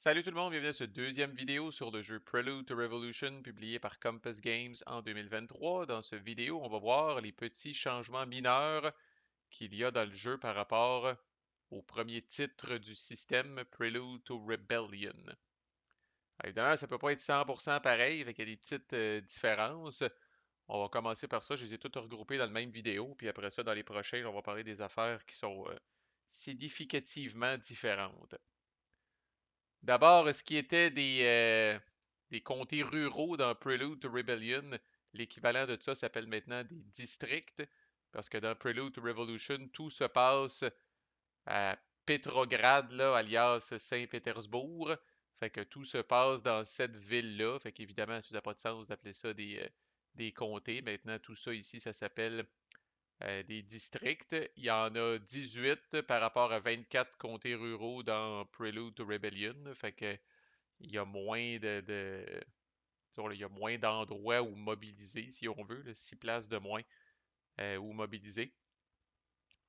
Salut tout le monde, bienvenue à cette deuxième vidéo sur le jeu Prelude to Revolution publié par Compass Games en 2023. Dans cette vidéo, on va voir les petits changements mineurs qu'il y a dans le jeu par rapport au premier titre du système Prelude to Rebellion. Évidemment, ça peut pas être 100% pareil, fait qu'il y a des petites différences. On va commencer par ça, je les ai toutes regroupées dans la même vidéo, puis après ça, dans les prochaines, on va parler des affaires qui sont significativement différentes. D'abord, ce qui était des comtés ruraux dans Prelude to Rebellion, l'équivalent de ça s'appelle maintenant des districts, parce que dans Prelude to Revolution, tout se passe à Petrograd, là, alias Saint-Pétersbourg. Fait que tout se passe dans cette ville-là. Fait qu'évidemment, ça n'a pas de sens d'appeler ça des comtés. Maintenant, tout ça ici, ça s'appelle des districts. Il y en a 18 par rapport à 24 comtés ruraux dans Prelude to Rebellion. Fait que il y a moins disons, il y a moins d'endroits où mobiliser, si on veut, 6 places de moins où mobiliser.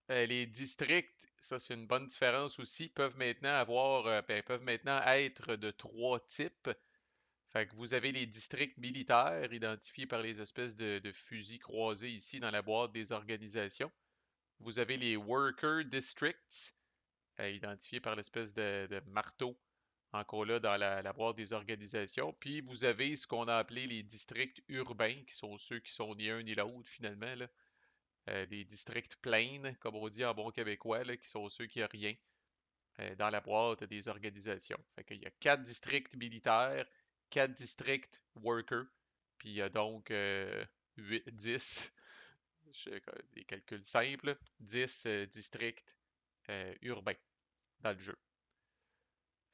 Les districts, ça c'est une bonne différence aussi, peuvent maintenant peuvent maintenant être de trois types. Fait que vous avez les districts militaires identifiés par les espèces de fusils croisés ici dans la boîte des organisations. Vous avez les worker districts, identifiés par l'espèce de marteau encore là dans la boîte des organisations. Puis vous avez ce qu'on a appelé les districts urbains, qui sont ceux qui sont ni un ni l'autre finalement, là. Les districts plains, comme on dit en bon québécois, là, qui sont ceux qui n'ont rien dans la boîte des organisations. Fait qu'il y a quatre districts militaires, quatre districts workers, puis il y a donc 10, des calculs simples, 10 districts urbains dans le jeu.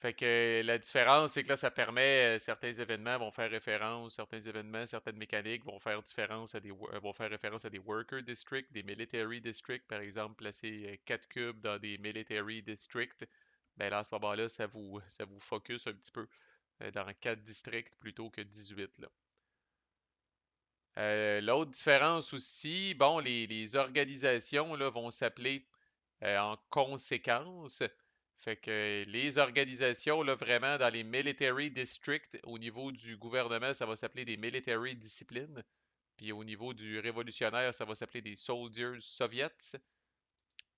Fait que la différence, c'est que là, ça permet, certains événements vont faire référence, certains événements, certaines mécaniques vont faire vont faire référence à des worker districts, des military districts, par exemple, placer 4 cubes dans des military districts. Ben là, à ce moment-là, ça vous focus un petit peu dans 4 districts plutôt que 18 là. L'autre différence aussi, bon, les organisations là, vont s'appeler en conséquence. Fait que les organisations, là, vraiment, dans les military districts, au niveau du gouvernement, ça va s'appeler des military disciplines. Puis au niveau du révolutionnaire, ça va s'appeler des soldiers soviets.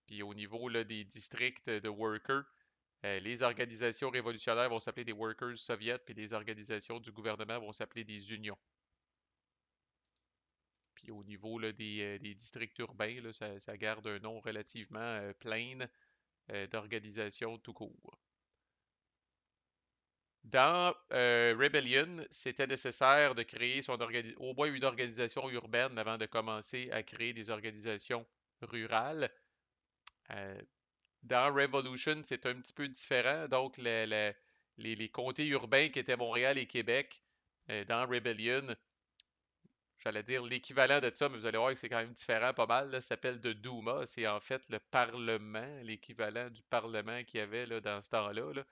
Puis au niveau là, des districts de workers, les organisations révolutionnaires vont s'appeler des workers soviets, puis les organisations du gouvernement vont s'appeler des unions. Puis au niveau là, des districts urbains, là, ça garde un nom relativement plein d'organisation tout court. Dans Rebellion, c'était nécessaire de créer au moins une organisation urbaine avant de commencer à créer des organisations rurales. Euh, dans Revolution, c'est un petit peu différent. Donc, les comtés urbains qui étaient Montréal et Québec, dans Rebellion, j'allais dire l'équivalent de ça, mais vous allez voir que c'est quand même différent pas mal, là, ça s'appelle de Douma. C'est en fait le Parlement, l'équivalent du Parlement qu'il y avait là, dans ce temps-là, là,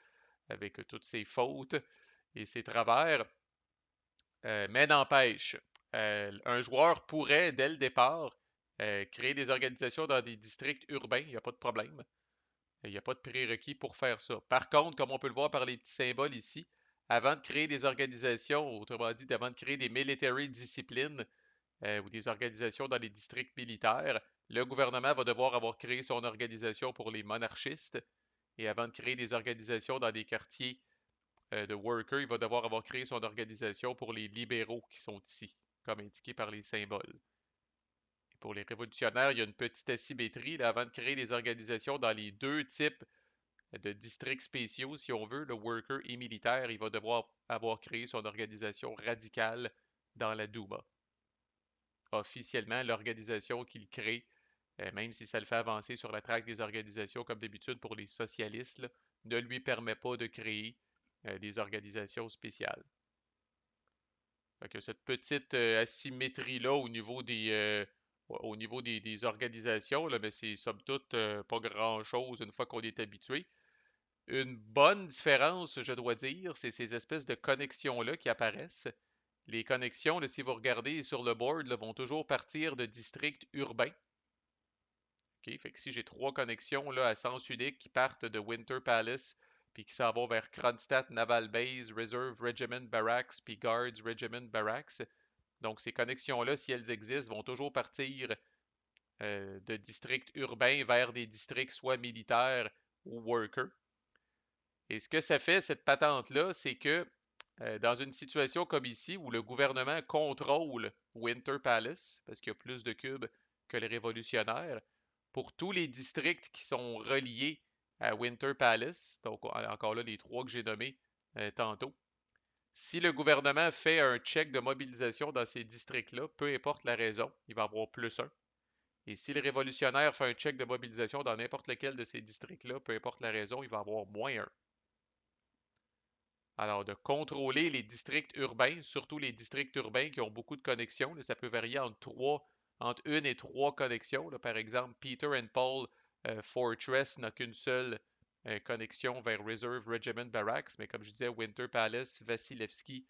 avec toutes ses fautes et ses travers. Mais n'empêche, un joueur pourrait, dès le départ, créer des organisations dans des districts urbains, il n'y a pas de problème. Il n'y a pas de prérequis pour faire ça. Par contre, comme on peut le voir par les petits symboles ici, avant de créer des organisations, autrement dit, avant de créer des military disciplines ou des organisations dans les districts militaires, le gouvernement va devoir avoir créé son organisation pour les monarchistes. Et avant de créer des organisations dans des quartiers de worker, il va devoir avoir créé son organisation pour les libéraux qui sont ici, comme indiqué par les symboles. Et pour les révolutionnaires, il y a une petite asymétrie là, avant de créer des organisations dans les deux types de districts spéciaux, si on veut, le worker et militaire, il va devoir avoir créé son organisation radicale dans la Douma. Officiellement, l'organisation qu'il crée, même si ça le fait avancer sur la traque des organisations comme d'habitude pour les socialistes, là, ne lui permet pas de créer des organisations spéciales. Fait que cette petite asymétrie-là au niveau des organisations, là, ben, c'est somme toute pas grand-chose une fois qu'on est habitué. Une bonne différence, je dois dire, c'est ces espèces de connexions-là qui apparaissent. Les connexions, là, si vous regardez sur le board, là, vont toujours partir de districts urbains. OK? Fait que si j'ai trois connexions là, à sens unique qui partent de Winter Palace, puis qui s'en vont vers Kronstadt Naval Base, Reserve Regiment Barracks, puis Guards Regiment Barracks. Donc, ces connexions-là, si elles existent, vont toujours partir de districts urbains vers des districts soit militaires ou workers. Et ce que ça fait, cette patente-là, c'est que dans une situation comme ici, où le gouvernement contrôle Winter Palace, parce qu'il y a plus de cubes que les révolutionnaires, pour tous les districts qui sont reliés à Winter Palace, donc encore là les trois que j'ai nommés tantôt, si le gouvernement fait un check de mobilisation dans ces districts-là, peu importe la raison, il va avoir plus un. Et si le révolutionnaire fait un check de mobilisation dans n'importe lequel de ces districts-là, peu importe la raison, il va avoir moins un. Alors, de contrôler les districts urbains, surtout les districts urbains qui ont beaucoup de connexions, là, ça peut varier entre une et trois connexions. Là. Par exemple, Peter and Paul Fortress n'a qu'une seule connexion vers Reserve Regiment Barracks, mais comme je disais, Winter Palace, Vasilevsky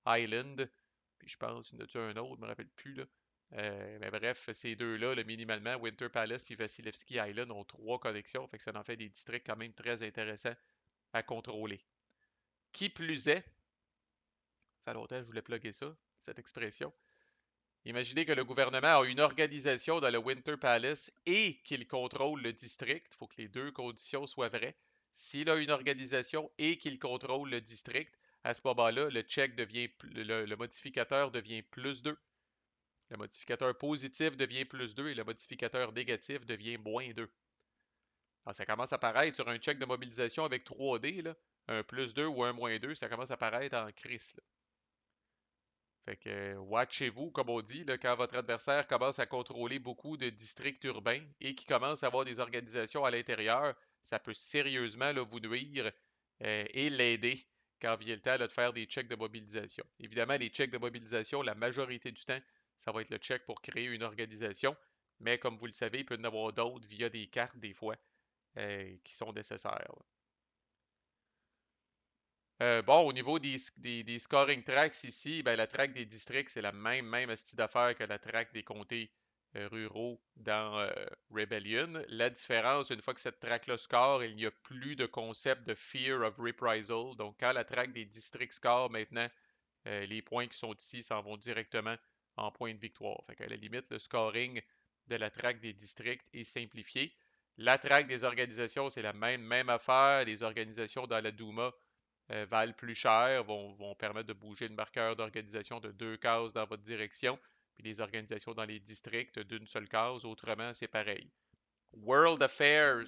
Island, puis je pense, il y en a un autre, je ne me rappelle plus. Là. Mais bref, ces deux-là, là, minimalement, Winter Palace et Vasilevsky Island ont trois connexions, fait que ça en fait des districts quand même très intéressants à contrôler. Qui plus est, ça fait longtemps que je voulais plugger ça, cette expression. Imaginez que le gouvernement a une organisation dans le Winter Palace et qu'il contrôle le district. Il faut que les deux conditions soient vraies. S'il a une organisation et qu'il contrôle le district, à ce moment-là, le check devient, le modificateur devient plus 2. Le modificateur positif devient plus 2 et le modificateur négatif devient moins 2. Alors, ça commence à apparaître sur un check de mobilisation avec 3D, là, un plus 2 ou un moins 2, ça commence à apparaître en crise. Là. Fait que watchez-vous, comme on dit, là, quand votre adversaire commence à contrôler beaucoup de districts urbains et qui commence à avoir des organisations à l'intérieur, ça peut sérieusement là, vous nuire et l'aider quand vient le temps là, de faire des checks de mobilisation. Évidemment, les checks de mobilisation, la majorité du temps, ça va être le check pour créer une organisation, mais comme vous le savez, il peut y en avoir d'autres via des cartes des fois qui sont nécessaires. Bon, au niveau des scoring tracks ici, ben, la track des districts, c'est la même style d'affaires que la track des comtés ruraux dans Rebellion. La différence, une fois que cette track-là score, il n'y a plus de concept de fear of reprisal. Donc, quand la track des districts score, maintenant, les points qui sont ici s'en vont directement en points de victoire. Fait qu'à la limite, le scoring de la track des districts est simplifié. La track des organisations, c'est la même affaire. Les organisations dans la Douma valent plus cher, vont permettre de bouger le marqueur d'organisation de 2 cases dans votre direction, puis les organisations dans les districts d'une seule case. Autrement, c'est pareil. World Affairs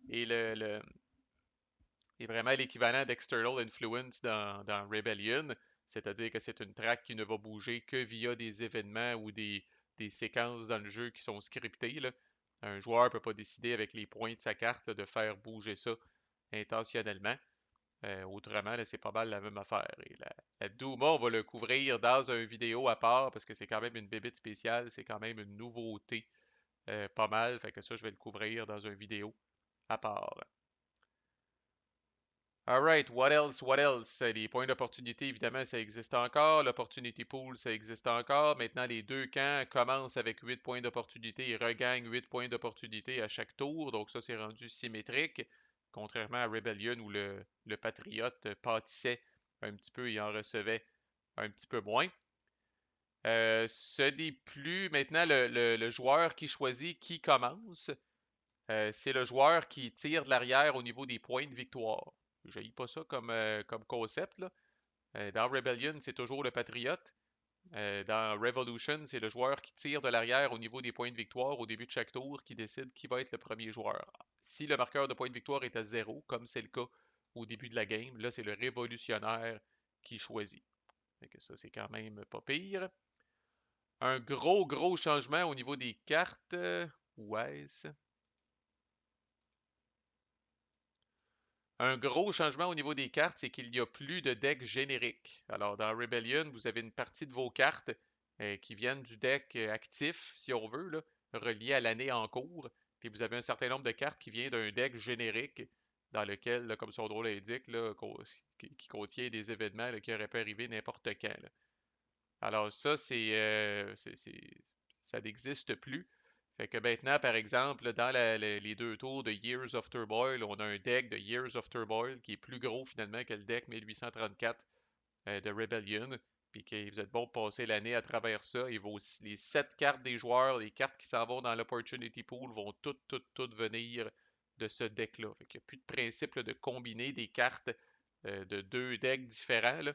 est, est vraiment l'équivalent d'External Influence dans Rebellion, c'est-à-dire que c'est une track qui ne va bouger que via des événements ou des séquences dans le jeu qui sont scriptées. Là. Un joueur ne peut pas décider avec les points de sa carte là, de faire bouger ça intentionnellement. Autrement, c'est pas mal la même affaire. Et la Douma, on va le couvrir dans une vidéo à part parce que c'est quand même une bébite spéciale, c'est quand même une nouveauté pas mal. Fait que ça, je vais le couvrir dans une vidéo à part. Alright, what else? What else? Les points d'opportunité, évidemment, ça existe encore. L'opportunity pool, ça existe encore. Maintenant, les deux camps commencent avec 8 points d'opportunité et regagnent 8 points d'opportunité à chaque tour. Donc ça, c'est rendu symétrique. Contrairement à Rebellion où le Patriote pâtissait un petit peu et en recevait un petit peu moins. Ce n'est plus maintenant le joueur qui choisit qui commence. C'est le joueur qui tire de l'arrière au niveau des points de victoire. Je pas ça comme concept. Là. Dans Rebellion, c'est toujours le Patriote. Dans Revolution, c'est le joueur qui tire de l'arrière au niveau des points de victoire au début de chaque tour qui décide qui va être le premier joueur. Si le marqueur de points de victoire est à 0, comme c'est le cas au début de la game, là, c'est le révolutionnaire qui choisit. Fait que ça, c'est quand même pas pire. Un gros changement au niveau des cartes. Où est-ce? Un gros changement au niveau des cartes, c'est qu'il n'y a plus de deck générique. Alors, dans Rebellion, vous avez une partie de vos cartes qui viennent du deck actif, si on veut, là, relié à l'année en cours. Puis vous avez un certain nombre de cartes qui viennent d'un deck générique dans lequel, là, comme son drôle l'indique, qui contient des événements là, qui auraient pu arriver n'importe quand. Là. Alors ça, ça n'existe plus. Fait que maintenant, par exemple, là, dans les deux tours de Years of Turmoil, on a un deck de Years of Turmoil qui est plus gros finalement que le deck 1834 de Rebellion. Puis que vous êtes bon de passer l'année à travers ça. Les 7 cartes des joueurs, les cartes qui s'en vont dans l'Opportunity Pool vont toutes venir de ce deck-là. Fait qu'il n'y a plus de principe là, de combiner des cartes de deux decks différents, là.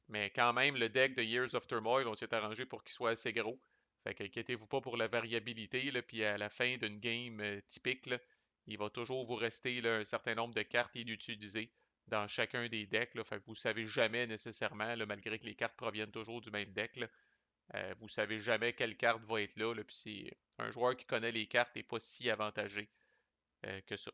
Mais quand même, le deck de Years of Turmoil, on s'est arrangé pour qu'il soit assez gros. Fait qu'inquiétez-vous pas pour la variabilité, là, puis à la fin d'une game typique, là, il va toujours vous rester là, un certain nombre de cartes inutilisées dans chacun des decks. Là, fait que vous savez jamais nécessairement, là, malgré que les cartes proviennent toujours du même deck, là, vous savez jamais quelle carte va être là. Puis c'est un joueur qui connaît les cartes n'est pas si avantagé que ça.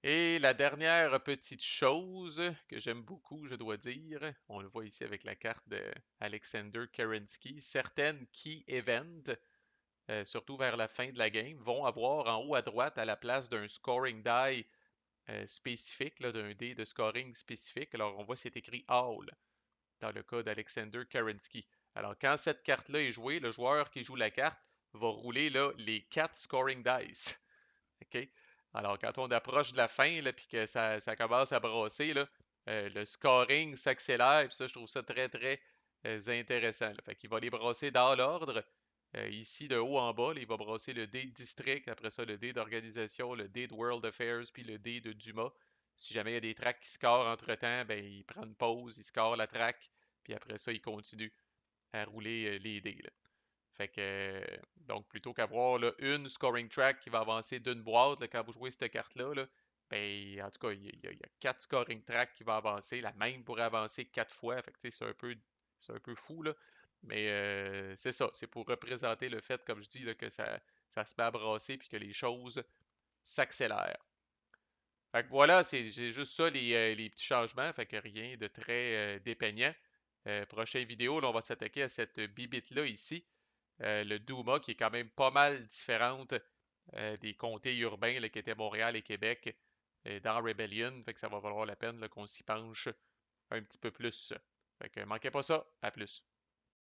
Et la dernière petite chose que j'aime beaucoup, je dois dire, on le voit ici avec la carte de Alexander Kerensky, certaines key events, surtout vers la fin de la game, vont avoir en haut à droite, à la place d'un scoring die spécifique, d'un dé de scoring spécifique, alors on voit c'est écrit All dans le cas d'Alexander Kerensky. Alors quand cette carte-là est jouée, le joueur qui joue la carte va rouler là, les 4 scoring dice. OK? Alors, quand on approche de la fin, là, puis que ça commence à brasser, là, le scoring s'accélère, puis ça, je trouve ça très intéressant. Là. Fait qu'il va les brasser dans l'ordre. Ici, de haut en bas, là, il va brasser le dé de district, après ça, le dé d'organisation, le dé de World Affairs, puis le dé de Duma. Si jamais il y a des tracks qui scorent entre-temps, ben, il prend une pause, il score la track, puis après ça, il continue à rouler les dés. Là. Fait que, donc, plutôt qu'avoir là, une scoring track qui va avancer d'une boîte là, quand vous jouez cette carte-là, là, ben, en tout cas, il y a 4 scoring tracks qui vont avancer. La même pourrait avancer 4 fois. Fait que, c'est un peu fou, là. Mais c'est ça. C'est pour représenter le fait, comme je dis, là, que ça se met à brasser puis que les choses s'accélèrent. Fait que voilà, j'ai juste ça, les petits changements. Fait que rien de très dépeignant. Prochaine vidéo, là, on va s'attaquer à cette bibite-là ici. Le Douma, qui est quand même pas mal différente des comtés urbains là, qui étaient Montréal et Québec dans Rebellion. Fait que ça va valoir la peine là, qu'on s'y penche un petit peu plus. Fait que manquez pas ça. À plus.